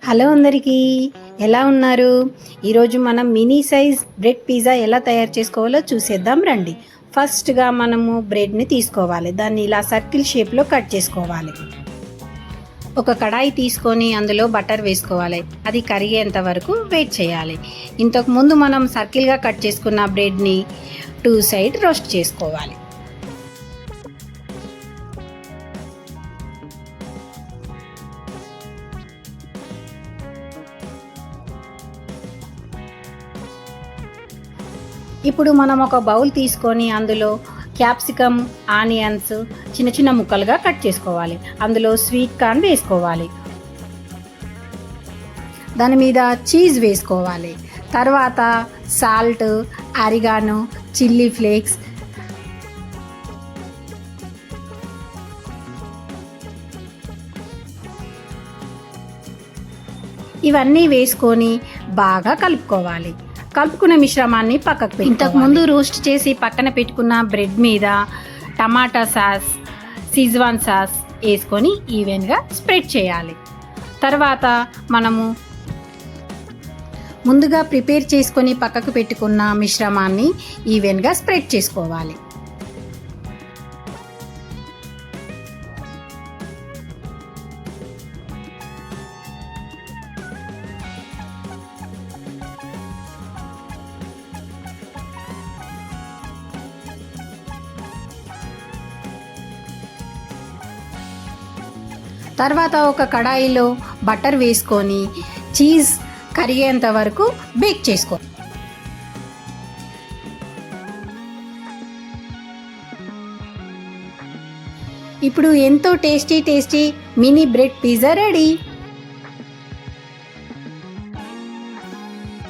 Hello అందరికీ, ఎలా ఉన్నారు? ఈరోజు మనం మినీ సైజ్ బ్రెడ్ పిజ్జా ఎలా తయారు చేసుకోవాలో చూసేద్దాం రండి. ఫస్ట్గా మనము బ్రెడ్ని తీసుకోవాలి. దాన్ని ఇలా సర్కిల్ షేప్లో కట్ చేసుకోవాలి. ఒక కడాయి తీసుకొని అందులో బటర్ వేసుకోవాలి. అది కరిగేంత వరకు వెయిట్ చేయాలి. ఇంతకుముందు మనం సర్కిల్గా కట్ చేసుకున్న బ్రెడ్ని 2 సైడ్ రోస్ట్ చేసుకోవాలి. ఇప్పుడు మనం ఒక బౌల్ తీసుకొని అందులో క్యాప్సికమ్, ఆనియన్స్ చిన్న చిన్న ముక్కలుగా కట్ చేసుకోవాలి. అందులో స్వీట్ కార్న్ వేసుకోవాలి. దాని మీద చీజ్ వేసుకోవాలి. తర్వాత సాల్ట్, ఆరిగానో, చిల్లీ ఫ్లేక్స్, ఇవన్నీ వేసుకొని బాగా కలుపుకోవాలి. కలుపుకున్న మిశ్రమాన్ని పక్కకు పెట్టి ఇంతకుముందు రోస్ట్ చేసి పక్కన పెట్టుకున్న బ్రెడ్ మీద టమాటా సాస్, సిజ్వాన్ సాస్ వేసుకొని ఈవెన్గా స్ప్రెడ్ చేయాలి. తర్వాత మనము ముందుగా ప్రిపేర్ చేసుకొని పక్కకు పెట్టుకున్న మిశ్రమాన్ని ఈవెన్గా స్ప్రెడ్ చేసుకోవాలి. తర్వాత ఒక కడాయిలో బటర్ వేసుకొని చీజ్ కరిగేంత వరకు బేక్ చేసుకో. ఇప్పుడు ఎంతో tasty mini bread pizza ready.